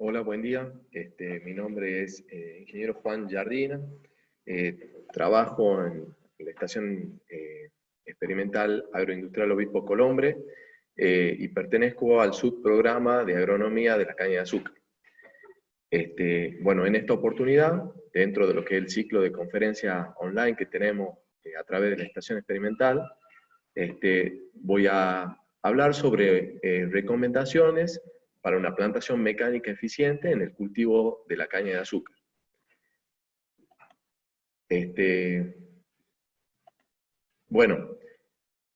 Hola, buen día. Mi nombre es ingeniero Juan Jardina. Trabajo en la Estación Experimental Agroindustrial Obispo Colombre y pertenezco al subprograma de agronomía de la caña de azúcar. Bueno, en esta oportunidad, dentro de lo que es el ciclo de conferencia online que tenemos a través de la Estación Experimental, voy a hablar sobre recomendaciones para una plantación mecánica eficiente en el cultivo de la caña de azúcar. Bueno,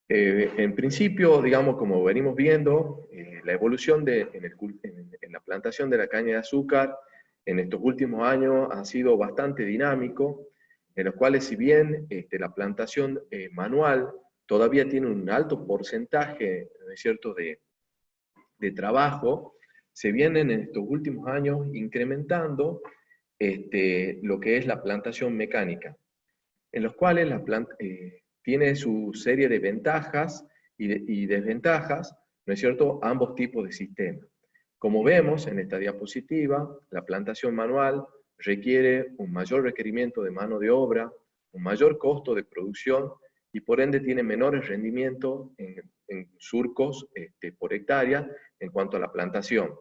en principio, digamos, como venimos viendo, la evolución en la plantación de la caña de azúcar en estos últimos años ha sido bastante dinámico, en los cuales si bien la plantación manual todavía tiene un alto porcentaje, ¿no es cierto?, de trabajo, se vienen en estos últimos años incrementando lo que es la plantación mecánica, en los cuales tiene su serie de ventajas y desventajas, ¿no es cierto?, ambos tipos de sistemas. Como vemos en esta diapositiva, la plantación manual requiere un mayor requerimiento de mano de obra, un mayor costo de producción y por ende tiene menores rendimientos en surcos por hectárea en cuanto a la plantación,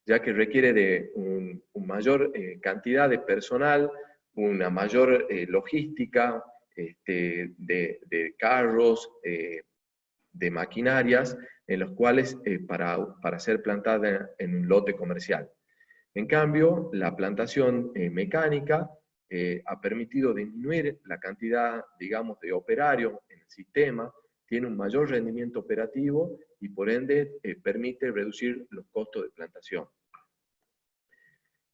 ya que requiere de una mayor cantidad de personal, una mayor logística de carros, de maquinarias, en los cuales para ser plantada en un lote comercial. En cambio, la plantación mecánica ha permitido disminuir la cantidad, digamos, de operarios en el sistema, tiene un mayor rendimiento operativo y por ende permite reducir los costos de plantación.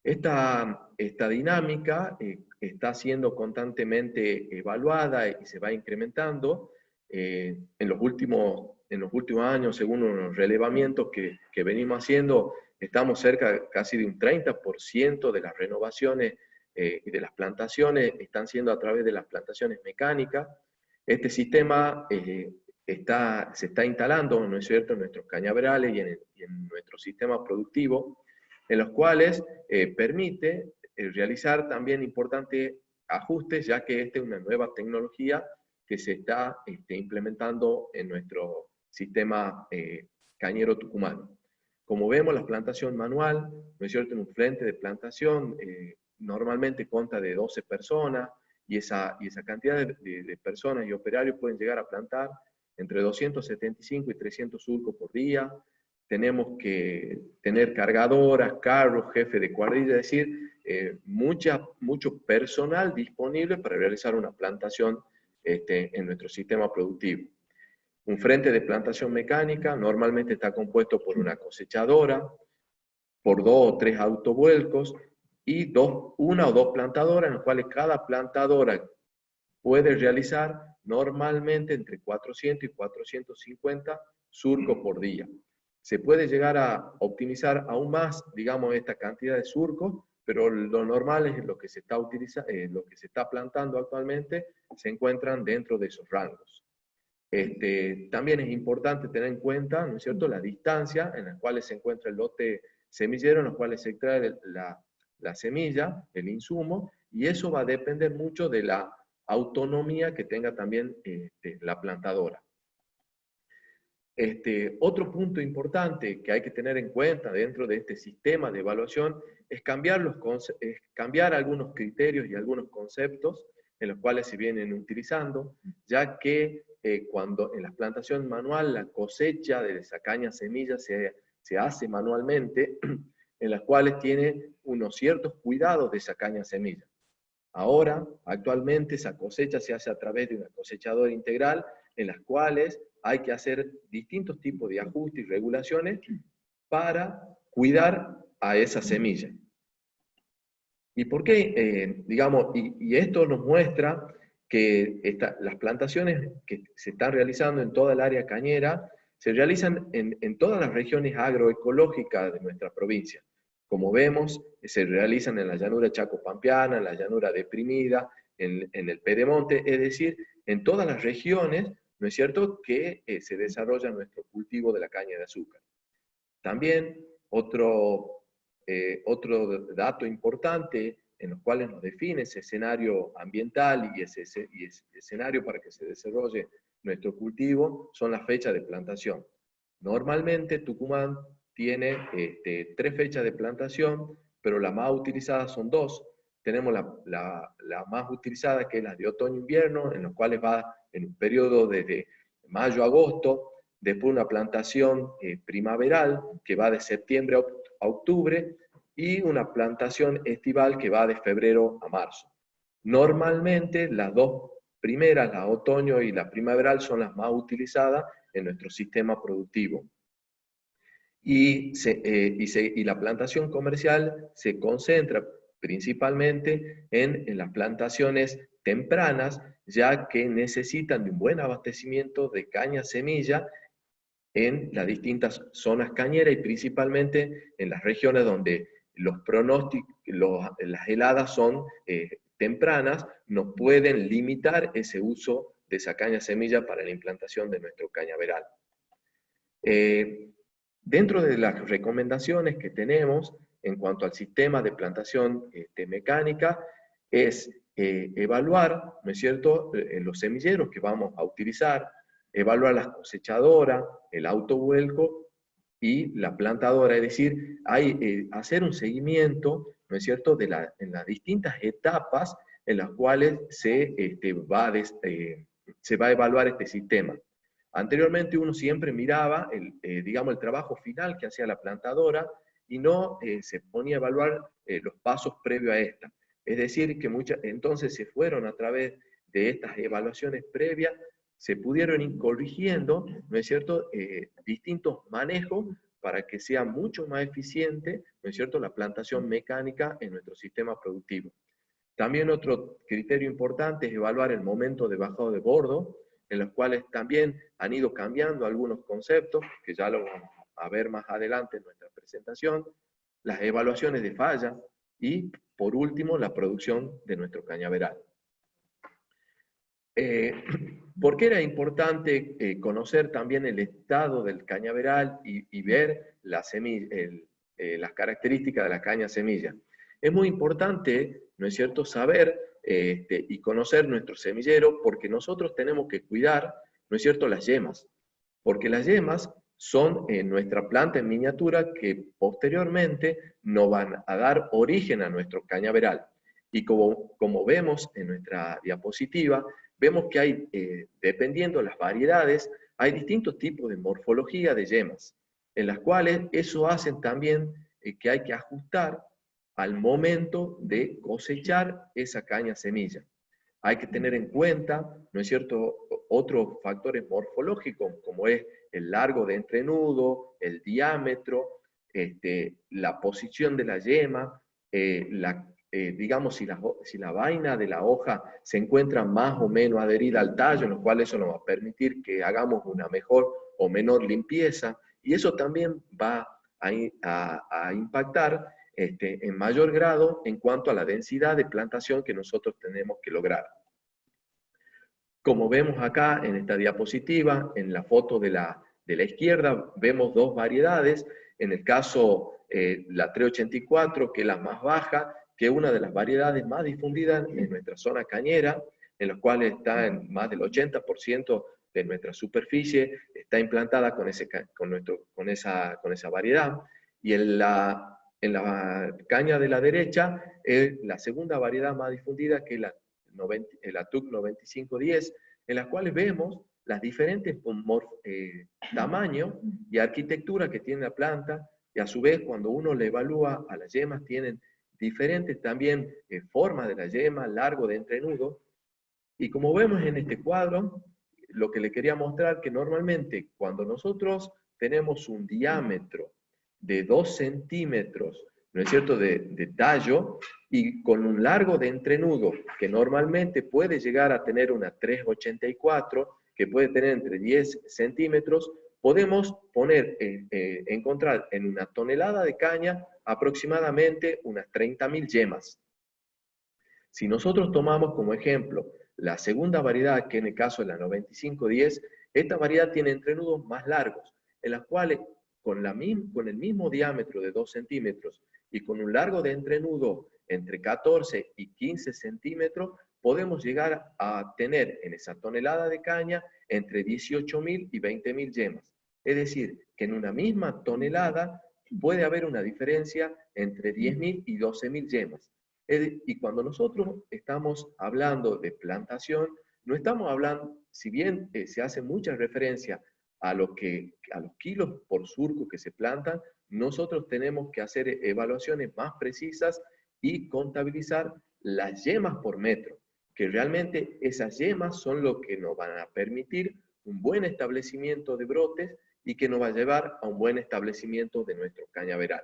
Esta dinámica está siendo constantemente evaluada y se va incrementando. En los últimos años, según unos relevamientos que venimos haciendo, estamos cerca casi de un 30% de las renovaciones y de las plantaciones están siendo a través de las plantaciones mecánicas. Este sistema se está instalando, ¿no es cierto?, en nuestros cañaverales y en nuestro sistema productivo, en los cuales permite realizar también importantes ajustes, ya que esta es una nueva tecnología que se está implementando en nuestro sistema cañero tucumano. Como vemos, la plantación manual, ¿no es cierto?, en un frente de plantación normalmente consta de 12 personas, y esa cantidad de personas y operarios pueden llegar a plantar entre 275 y 300 surcos por día. Tenemos que tener cargadoras, carros, jefe de cuadrilla, es decir, mucho personal disponible para realizar una plantación en nuestro sistema productivo. Un frente de plantación mecánica normalmente está compuesto por una cosechadora, por 2 o 3 autovuelcos y una o dos plantadoras, en las cuales cada plantadora puede realizar normalmente entre 400 y 450 surcos por día. Se puede llegar a optimizar aún más, digamos, esta cantidad de surcos, pero lo normal es lo que se está lo que se está plantando actualmente se encuentran dentro de esos rangos. También es importante tener en cuenta, ¿no es cierto?, la distancia en la cual se encuentra el lote semillero, en los cuales se extrae la semilla, el insumo, y eso va a depender mucho de la autonomía que tenga también la plantadora. Otro punto importante que hay que tener en cuenta dentro de este sistema de evaluación es cambiar algunos criterios y algunos conceptos en los cuales se vienen utilizando, ya que cuando en la plantación manual la cosecha de esa caña semilla se hace manualmente, en las cuales tiene unos ciertos cuidados de esa caña semilla. Ahora, actualmente, esa cosecha se hace a través de una cosechadora integral, en las cuales hay que hacer distintos tipos de ajustes y regulaciones para cuidar a esa semilla. ¿Y por qué? Y esto nos muestra que las plantaciones que se están realizando en toda el área cañera se realizan en todas las regiones agroecológicas de nuestra provincia. Como vemos, se realizan en la llanura chaco-pampeana, en la llanura deprimida, en el pedemonte, es decir, en todas las regiones, ¿no es cierto?, que se desarrolla nuestro cultivo de la caña de azúcar. También otro otro dato importante en los cuales nos define ese escenario ambiental y ese escenario para que se desarrolle nuestro cultivo son las fechas de plantación. Normalmente Tucumán tiene 3 fechas de plantación, pero las más utilizadas son 2. Tenemos la más utilizada, que es la de otoño-invierno, en los cuales va en un periodo desde mayo a agosto, después una plantación primaveral, que va de septiembre a octubre, y una plantación estival que va de febrero a marzo. Normalmente las 2 primeras, la otoño y la primaveral, son las más utilizadas en nuestro sistema productivo. Y la plantación comercial se concentra principalmente en las plantaciones tempranas, ya que necesitan de un buen abastecimiento de caña semilla en las distintas zonas cañeras y principalmente en las regiones donde los pronósticos, las heladas son tempranas, nos pueden limitar ese uso de esa caña semilla para la implantación de nuestro cañaveral. Dentro de las recomendaciones que tenemos en cuanto al sistema de plantación mecánica es evaluar, ¿no es cierto?, los semilleros que vamos a utilizar, evaluar las cosechadoras, el autovuelco y la plantadora, es decir, hacer un seguimiento, ¿no es cierto?, en las distintas etapas en las cuales se va a evaluar este sistema. Anteriormente uno siempre miraba digamos, el trabajo final que hacía la plantadora y no se ponía a evaluar los pasos previos a esta. Es decir, que entonces se fueron a través de estas evaluaciones previas, se pudieron ir corrigiendo, ¿no es cierto?, distintos manejos para que sea mucho más eficiente, ¿no es cierto?, la plantación mecánica en nuestro sistema productivo. También otro criterio importante es evaluar el momento de bajado de bordo, en los cuales también han ido cambiando algunos conceptos, que ya lo vamos a ver más adelante en nuestra presentación, las evaluaciones de falla y, por último, la producción de nuestro cañaveral. ¿Por qué era importante conocer también el estado del cañaveral y ver las características de la caña semilla? Es muy importante, ¿no es cierto?, saber y conocer nuestro semillero, porque nosotros tenemos que cuidar, ¿no es cierto?, las yemas, porque las yemas son nuestra planta en miniatura que posteriormente nos van a dar origen a nuestro cañaveral. Y como vemos en nuestra diapositiva, vemos que hay, dependiendo de las variedades, hay distintos tipos de morfología de yemas, en las cuales eso hacen también que hay que ajustar al momento de cosechar esa caña semilla. Hay que tener en cuenta, ¿no es cierto?, otros factores morfológicos, como es el largo de entrenudo, el diámetro, la posición de la yema, digamos, si la vaina de la hoja se encuentra más o menos adherida al tallo, en lo cual eso nos va a permitir que hagamos una mejor o menor limpieza, y eso también va a impactar en mayor grado en cuanto a la densidad de plantación que nosotros tenemos que lograr. Como vemos acá en esta diapositiva, en la foto de la izquierda, vemos 2 variedades. En el caso, la 384, que es la más baja, que es una de las variedades más difundidas en nuestra zona cañera, en la cual está en más del 80% de nuestra superficie, está implantada con esa variedad. Y en la caña de la derecha es la segunda variedad más difundida, que es la TUC 9510, en las cuales vemos las diferentes tamaños y arquitectura que tiene la planta, y a su vez cuando uno le evalúa a las yemas tienen diferentes también formas de la yema, largo de entrenudo, y como vemos en este cuadro, lo que le quería mostrar que normalmente cuando nosotros tenemos un diámetro de 2 centímetros, ¿no es cierto?, de tallo, y con un largo de entrenudo que normalmente puede llegar a tener una 384, que puede tener entre 10 centímetros, podemos encontrar en una tonelada de caña aproximadamente unas 30.000 yemas. Si nosotros tomamos como ejemplo la segunda variedad, que en el caso de la 9510, esta variedad tiene entrenudos más largos, en las cuales con el mismo diámetro de 2 centímetros y con un largo de entrenudo entre 14 y 15 centímetros, podemos llegar a tener en esa tonelada de caña entre 18.000 y 20.000 yemas. Es decir, que en una misma tonelada puede haber una diferencia entre 10.000 y 12.000 yemas. Y cuando nosotros estamos hablando de plantación, no estamos hablando, si bien se hace mucha referencia a los kilos por surco que se plantan, nosotros tenemos que hacer evaluaciones más precisas y contabilizar las yemas por metro, que realmente esas yemas son lo que nos van a permitir un buen establecimiento de brotes y que nos va a llevar a un buen establecimiento de nuestro cañaveral.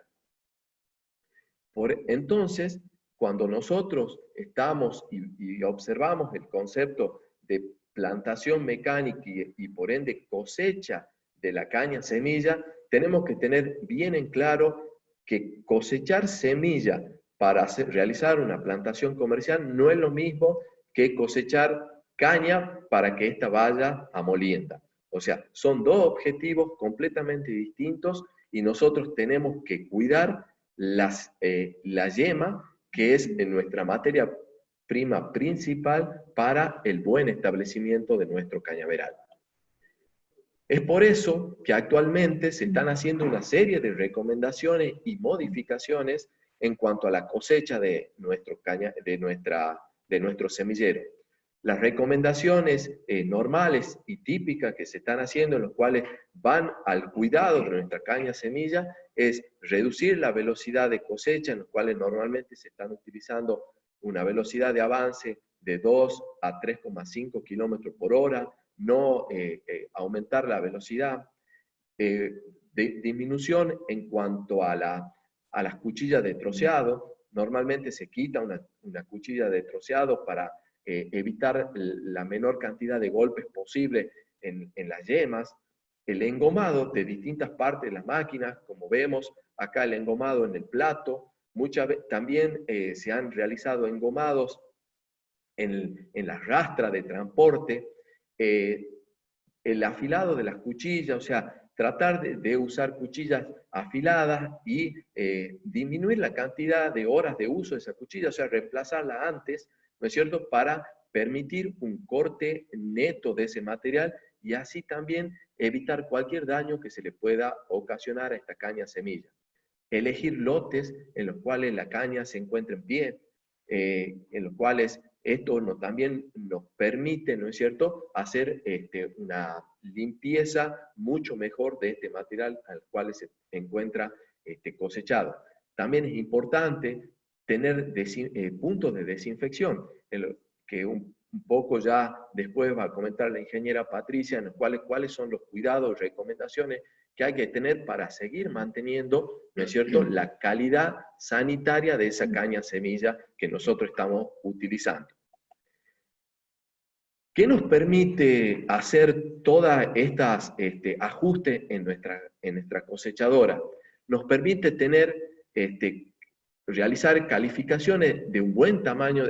Entonces, cuando nosotros estamos y observamos el concepto de plantación mecánica y por ende cosecha de la caña semilla, tenemos que tener bien en claro que cosechar semilla para realizar una plantación comercial no es lo mismo que cosechar caña para que ésta vaya a molienda. O sea, son dos objetivos completamente distintos y nosotros tenemos que cuidar la yema, que es nuestra materia prima principal para el buen establecimiento de nuestro cañaveral. Es por eso que actualmente se están haciendo una serie de recomendaciones y modificaciones en cuanto a la cosecha de nuestro semillero. Las recomendaciones normales y típicas que se están haciendo, en los cuales van al cuidado de nuestra caña semilla, es reducir la velocidad de cosecha, en los cuales normalmente se están utilizando una velocidad de avance de 2 a 3,5 kilómetros por hora, no aumentar la velocidad, disminución en cuanto a las cuchillas de troceado. Normalmente se quita una cuchilla de troceado para evitar la menor cantidad de golpes posible en las yemas. El engomado de distintas partes de las máquinas, como vemos acá el engomado en el plato. También se han realizado engomados en la rastra de transporte. El afilado de las cuchillas, o sea, tratar de usar cuchillas afiladas y disminuir la cantidad de horas de uso de esa cuchilla, o sea, reemplazarla antes, ¿no es cierto?, para permitir un corte neto de ese material y así también evitar cualquier daño que se le pueda ocasionar a esta caña semilla. Elegir lotes en los cuales la caña se encuentre en pie, en los cuales esto también nos permite, ¿no es cierto?, hacer una limpieza mucho mejor de este material al cual se encuentra cosechado. También es importante tener puntos de desinfección, que un poco ya después va a comentar la ingeniera Patricia, en los cuáles son los cuidados y recomendaciones que hay que tener para seguir manteniendo, ¿no es cierto?, la calidad sanitaria de esa caña semilla que nosotros estamos utilizando. ¿Qué nos permite hacer todas estas ajustes en nuestra cosechadora? Nos permite realizar calificaciones de un buen tamaño,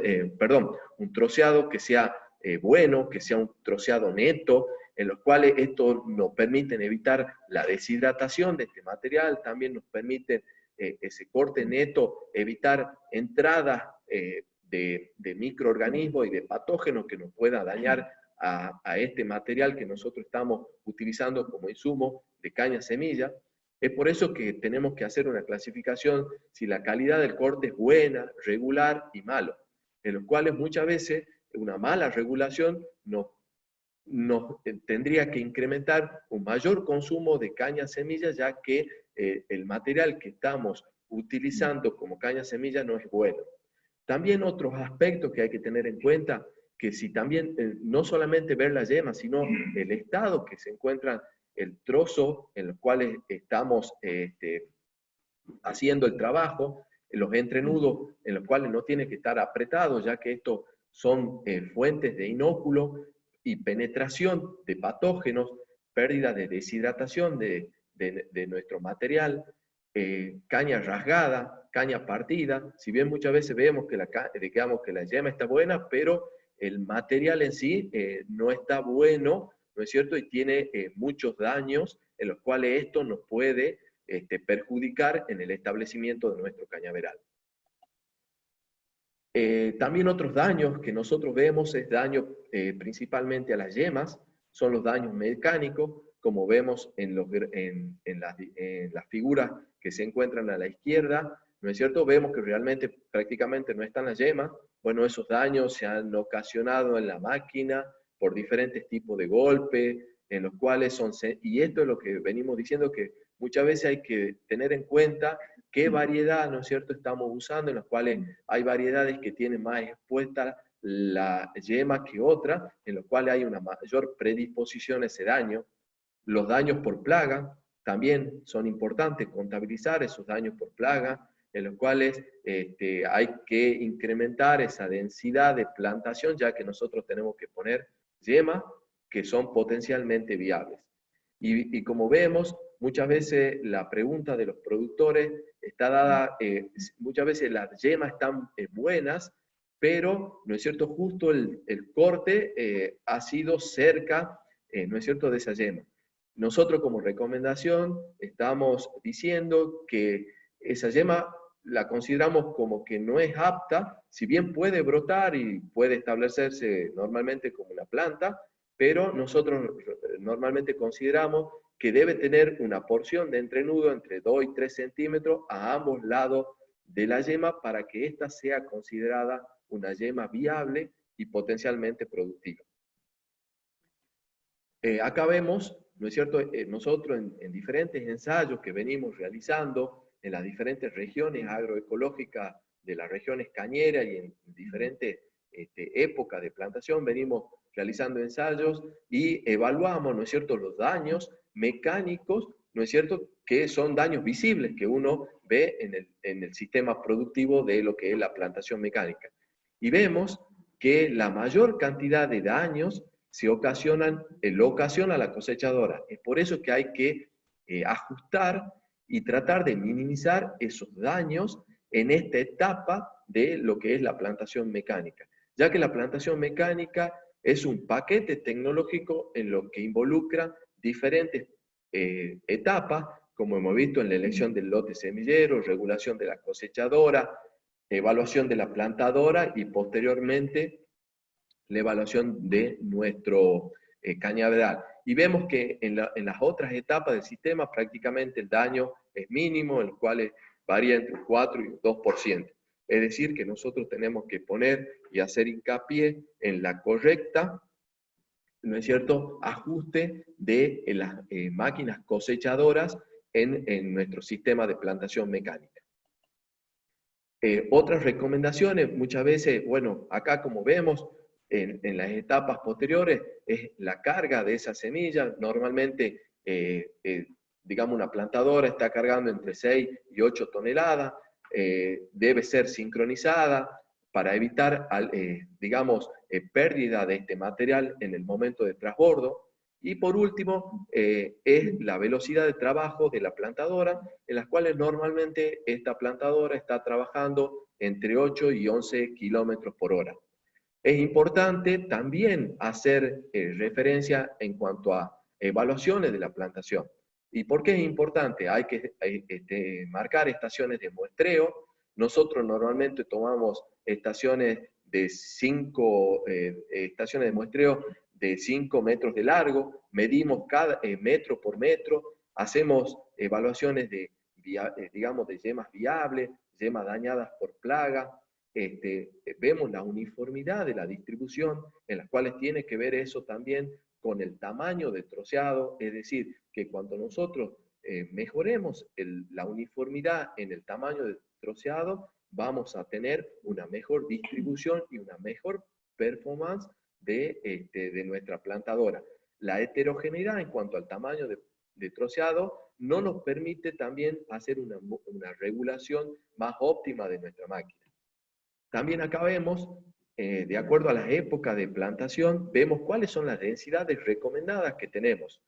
un troceado que sea bueno, que sea un troceado neto, en los cuales esto nos permite evitar la deshidratación de este material, también nos permite ese corte neto, evitar entradas de microorganismos y de patógenos que nos pueda dañar a este material que nosotros estamos utilizando como insumo de caña semilla. Es por eso que tenemos que hacer una clasificación si la calidad del corte es buena, regular y malo, en los cuales muchas veces una mala regulación nos tendría que incrementar un mayor consumo de caña semilla, ya que el material que estamos utilizando como caña semilla no es bueno. También otros aspectos que hay que tener en cuenta, que si también no solamente ver la yema, sino el estado que se encuentra el trozo en los cuales estamos haciendo el trabajo, los entrenudos en los cuales no tiene que estar apretado, ya que estos son fuentes de inóculo y penetración de patógenos, pérdida de deshidratación de nuestro material, caña rasgada, caña partida. Si bien muchas veces vemos que la yema está buena, pero el material en sí no está bueno, ¿no es cierto? Y tiene muchos daños en los cuales esto nos puede perjudicar en el establecimiento de nuestro cañaveral. También otros daños que nosotros vemos es daño principalmente a las yemas, son los daños mecánicos, como vemos en las figuras que se encuentran a la izquierda, ¿no es cierto? Vemos que realmente prácticamente no están las yemas. Bueno, esos daños se han ocasionado en la máquina por diferentes tipos de golpes, en los cuales y esto es lo que venimos diciendo, que muchas veces hay que tener en cuenta qué variedad, ¿no es cierto?, estamos usando, en las cuales hay variedades que tienen más expuesta la yema que otra, en los cuales hay una mayor predisposición a ese daño. Los daños por plaga también son importantes, contabilizar esos daños por plaga, en los cuales hay que incrementar esa densidad de plantación, ya que nosotros tenemos que poner yemas que son potencialmente viables. Y como vemos, muchas veces la pregunta de los productores está dada, muchas veces las yemas están buenas, pero, ¿no es cierto?, justo el corte ha sido cerca, ¿no es cierto?, de esa yema. Nosotros como recomendación estamos diciendo que esa yema la consideramos como que no es apta, si bien puede brotar y puede establecerse normalmente como una planta, pero nosotros normalmente consideramos que debe tener una porción de entrenudo entre 2 y 3 centímetros a ambos lados de la yema para que ésta sea considerada una yema viable y potencialmente productiva. Acá vemos, ¿no es cierto?, nosotros en diferentes ensayos que venimos realizando en las diferentes regiones agroecológicas de las regiones cañeras y en diferentes épocas de plantación, venimos realizando ensayos y evaluamos, ¿no es cierto?, los daños mecánicos, ¿no es cierto?, que son daños visibles que uno ve en el sistema productivo de lo que es la plantación mecánica. Y vemos que la mayor cantidad de daños lo ocasiona la cosechadora. Es por eso que hay que ajustar y tratar de minimizar esos daños en esta etapa de lo que es la plantación mecánica, ya que la plantación mecánica es un paquete tecnológico en lo que involucra diferentes etapas, como hemos visto en la elección del lote semillero, regulación de la cosechadora, evaluación de la plantadora y posteriormente la evaluación de nuestro cañaveral. Y vemos que en las otras etapas del sistema prácticamente el daño es mínimo, el cual varía entre un 4 y un 2%. Es decir, que nosotros tenemos que poner y hacer hincapié en la correcta, ¿no es cierto?, ajuste de las máquinas cosechadoras en nuestro sistema de plantación mecánica. Otras recomendaciones, muchas veces, bueno, acá como vemos, en las etapas posteriores, es la carga de esa semilla. Normalmente, digamos, una plantadora está cargando entre 6 y 8 toneladas, debe ser sincronizada para evitar, digamos, pérdida de este material en el momento de transbordo. Y por último, es la velocidad de trabajo de la plantadora, en las cuales normalmente esta plantadora está trabajando entre 8 y 11 kilómetros por hora. Es importante también hacer referencia en cuanto a evaluaciones de la plantación. ¿Y por qué es importante? Hay que marcar estaciones de muestreo. Nosotros normalmente tomamos estaciones de 5 estaciones de muestreo de 5 metros de largo, medimos cada metro por metro, hacemos evaluaciones digamos, de yemas viables, yemas dañadas por plaga. Vemos la uniformidad de la distribución, en las cuales tiene que ver eso también con el tamaño de troceado, es decir, que cuando nosotros mejoremos la uniformidad en el tamaño de troceado, vamos a tener una mejor distribución y una mejor performance de nuestra plantadora. La heterogeneidad en cuanto al tamaño de troceado no nos permite también hacer una regulación más óptima de nuestra máquina. También acá vemos, de acuerdo a las épocas de plantación, vemos cuáles son las densidades recomendadas que tenemos.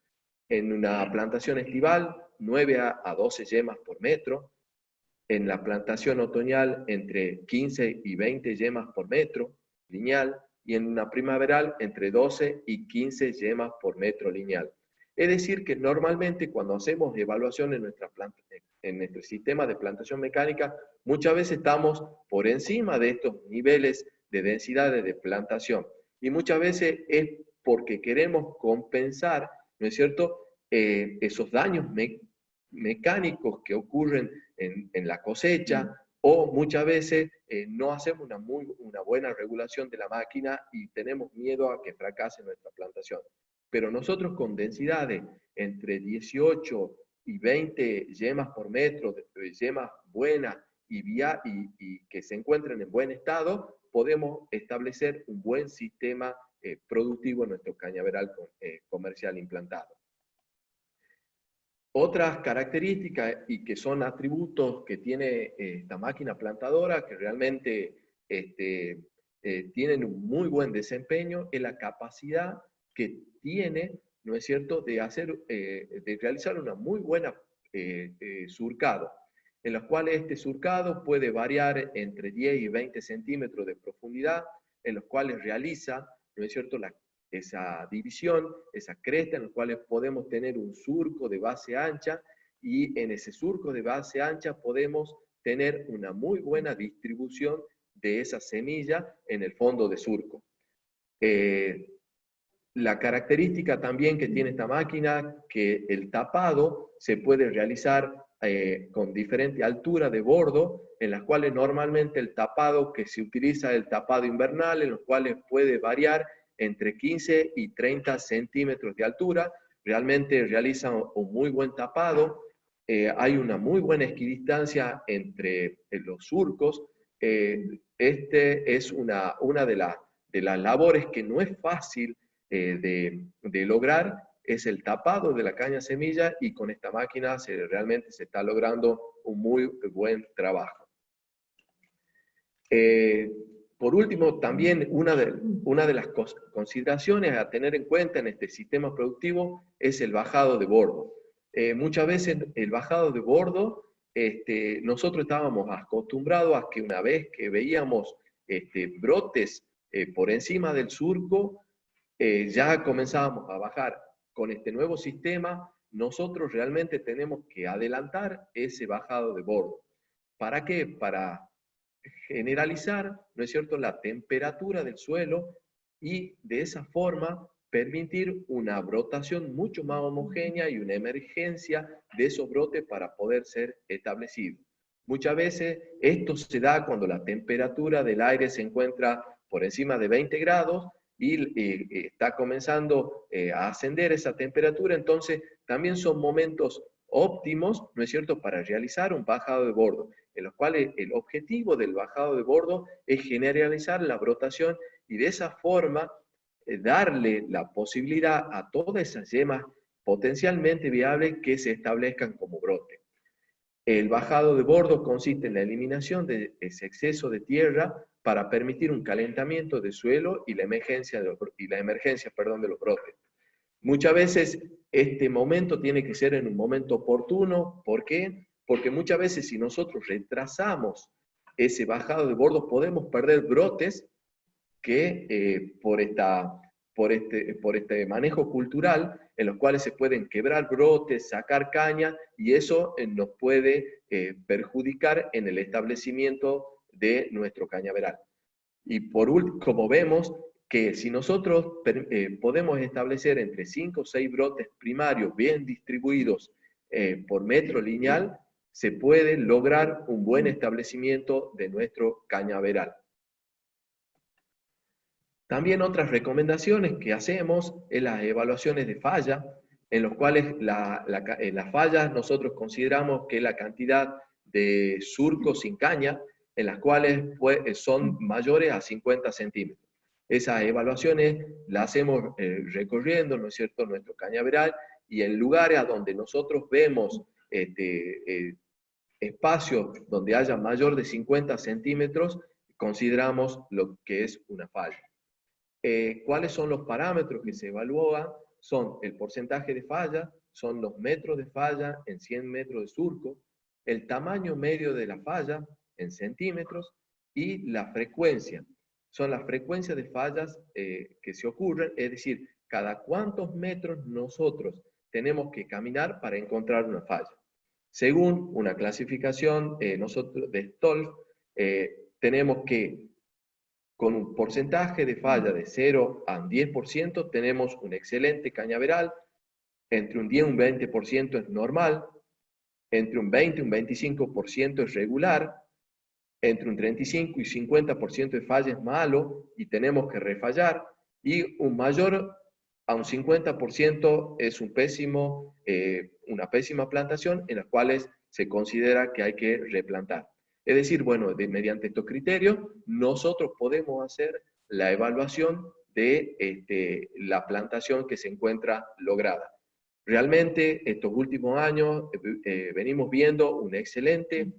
En una plantación estival, 9 a 12 yemas por metro. En la plantación otoñal, entre 15 y 20 yemas por metro lineal. Y en una primaveral, entre 12 y 15 yemas por metro lineal. Es decir, que normalmente cuando hacemos evaluación en nuestro sistema de plantación mecánica, muchas veces estamos por encima de estos niveles de densidades de plantación. Y muchas veces es porque queremos compensar, ¿no es cierto?, esos daños mecánicos que ocurren en la cosecha, o muchas veces no hacemos una buena regulación de la máquina y tenemos miedo a que fracase nuestra plantación. Pero nosotros con densidades entre 18 y 20 yemas por metro, yemas buenas y que se encuentren en buen estado, podemos establecer un buen sistema productivo en nuestro cañaveral comercial implantado. Otras características y que son atributos que tiene esta máquina plantadora que realmente tienen un muy buen desempeño es la capacidad que tiene, ¿no es cierto?, de realizar una muy buena surcado, en los cuales este surcado puede variar entre 10 y 20 centímetros de profundidad, en los cuales realiza, ¿no es cierto?, esa división, esa cresta, en los cuales podemos tener un surco de base ancha, y en ese surco de base ancha podemos tener una muy buena distribución de esa semilla en el fondo de surco. La característica también que tiene esta máquina, que el tapado se puede realizar con diferente altura de bordo, en las cuales normalmente el tapado que se utiliza es el tapado invernal, en los cuales puede variar entre 15 y 30 centímetros de altura. Realmente realiza un muy buen tapado. Hay una muy buena equidistancia entre los surcos. Este es una de las labores que no es fácil de lograr, es el tapado de la caña semilla, y con esta máquina realmente se está logrando un muy buen trabajo. Por último, también una de las consideraciones a tener en cuenta en este sistema productivo es el bajado de bordo. Muchas veces el bajado de bordo, nosotros estábamos acostumbrados a que una vez que veíamos brotes por encima del surco, ya comenzábamos a bajar. Con este nuevo sistema, nosotros realmente tenemos que adelantar ese bajado de bordo. ¿Para qué? Para generalizar, ¿no es cierto?, la temperatura del suelo, y de esa forma permitir una brotación mucho más homogénea y una emergencia de esos brotes para poder ser establecidos. Muchas veces esto se da cuando la temperatura del aire se encuentra por encima de 20 grados y está comenzando a ascender esa temperatura. Entonces también son momentos óptimos, ¿no es cierto?, para realizar un bajado de bordo, en los cuales el objetivo del bajado de bordo es generalizar la brotación y de esa forma darle la posibilidad a todas esas yemas potencialmente viables que se establezcan como brote. El bajado de bordo consiste en la eliminación de ese exceso de tierra para permitir un calentamiento del suelo y la emergencia de los brotes. Muchas veces este momento tiene que ser en un momento oportuno. ¿Por qué? Porque muchas veces si nosotros retrasamos ese bajado de bordo, podemos perder brotes que por este manejo cultural, en los cuales se pueden quebrar brotes, sacar caña, y eso nos puede perjudicar en el establecimiento de nuestro cañaveral. Y por último, como vemos, que si nosotros podemos establecer entre 5 o 6 brotes primarios bien distribuidos por metro lineal, se puede lograr un buen establecimiento de nuestro cañaveral. También otras recomendaciones que hacemos es las evaluaciones de falla, en los cuales las fallas nosotros consideramos que la cantidad de surcos sin caña, en las cuales son mayores a 50 centímetros. Esas evaluaciones las hacemos recorriendo, ¿no es cierto?, nuestro cañaveral, y en lugares a donde nosotros vemos espacios donde haya mayor de 50 centímetros, consideramos lo que es una falla. ¿Cuáles son los parámetros que se evalúan? Son el porcentaje de falla, son los metros de falla en 100 metros de surco, el tamaño medio de la falla en centímetros, y la frecuencia. Son las frecuencias de fallas que se ocurren, es decir, cada cuántos metros nosotros tenemos que caminar para encontrar una falla. Según una clasificación nosotros de Stolz, tenemos que, con un porcentaje de falla de 0 a un 10%, tenemos un excelente cañaveral, entre un 10 y un 20% es normal, entre un 20 y un 25% es regular, entre un 35 y 50% de falla es malo y tenemos que refallar, y un mayor a un 50% es una pésima plantación en las cuales se considera que hay que replantar. Es decir, bueno, mediante estos criterios nosotros podemos hacer la evaluación de la plantación que se encuentra lograda. Realmente estos últimos años venimos viendo una excelente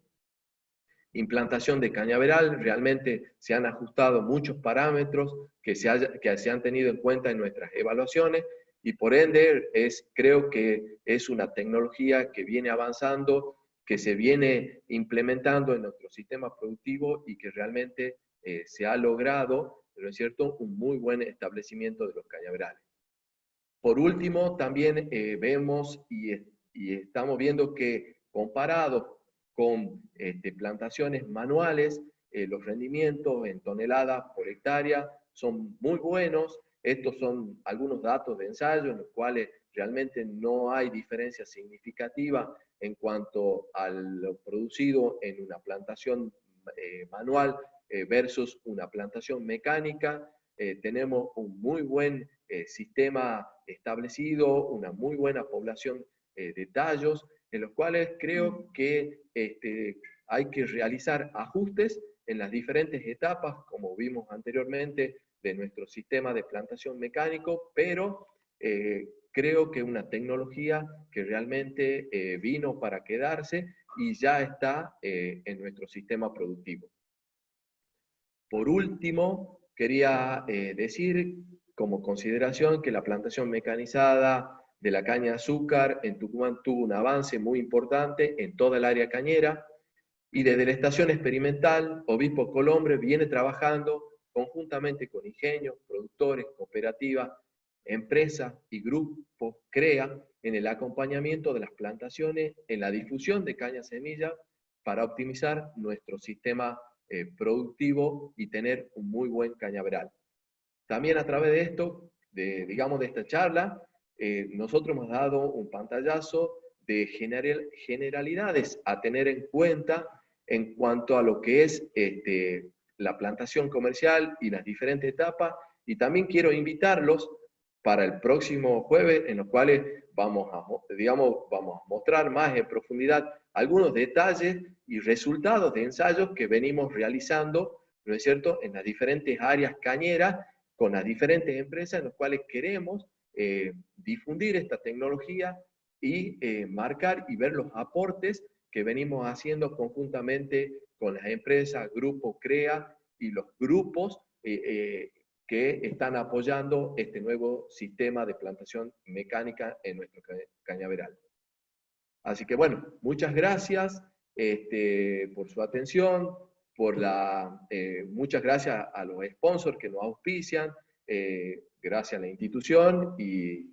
implantación de cañaveral. Realmente se han ajustado muchos parámetros que se han tenido en cuenta en nuestras evaluaciones, y por ende creo que es una tecnología que viene avanzando, que se viene implementando en nuestro sistema productivo y que realmente se ha logrado, ¿no es cierto?, un muy buen establecimiento de los cañaverales. Por último, también vemos y estamos viendo que comparado con plantaciones manuales, los rendimientos en toneladas por hectárea son muy buenos. Estos son algunos datos de ensayo en los cuales realmente no hay diferencia significativa en cuanto a lo producido en una plantación manual versus una plantación mecánica. Tenemos un muy buen sistema establecido, una muy buena población de tallos, en los cuales creo que hay que realizar ajustes en las diferentes etapas, como vimos anteriormente, de nuestro sistema de plantación mecánico, pero creo que una tecnología que realmente vino para quedarse y ya está en nuestro sistema productivo. Por último, quería decir como consideración que la plantación mecanizada de la caña de azúcar en Tucumán tuvo un avance muy importante en toda el área cañera, y desde la estación experimental, Obispo Colombre viene trabajando conjuntamente con ingenios, productores, cooperativas, empresas y grupos CREA en el acompañamiento de las plantaciones, en la difusión de caña semilla para optimizar nuestro sistema productivo y tener un muy buen cañaveral. También a través de esto, de esta charla, nosotros hemos dado un pantallazo de generalidades a tener en cuenta en cuanto a lo que es la plantación comercial y las diferentes etapas, y también quiero invitarlos para el próximo jueves, en los cuales vamos a mostrar más en profundidad algunos detalles y resultados de ensayos que venimos realizando, ¿no es cierto?, en las diferentes áreas cañeras, con las diferentes empresas en las cuales queremos difundir esta tecnología y marcar y ver los aportes que venimos haciendo conjuntamente con las empresas, Grupo CREA y los grupos que están apoyando este nuevo sistema de plantación mecánica en nuestro cañaveral. Así que bueno, muchas gracias por su atención, muchas gracias a los sponsors que nos auspician, gracias a la institución y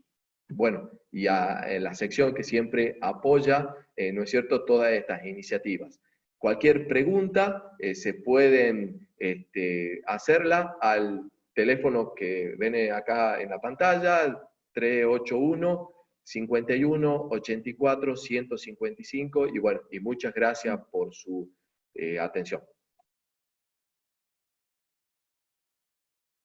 bueno, y a la sección que siempre apoya, ¿no es cierto?, todas estas iniciativas. Cualquier pregunta se pueden hacerla al teléfono que ven acá en la pantalla, 381-51-84-155, y bueno, y muchas gracias por su atención.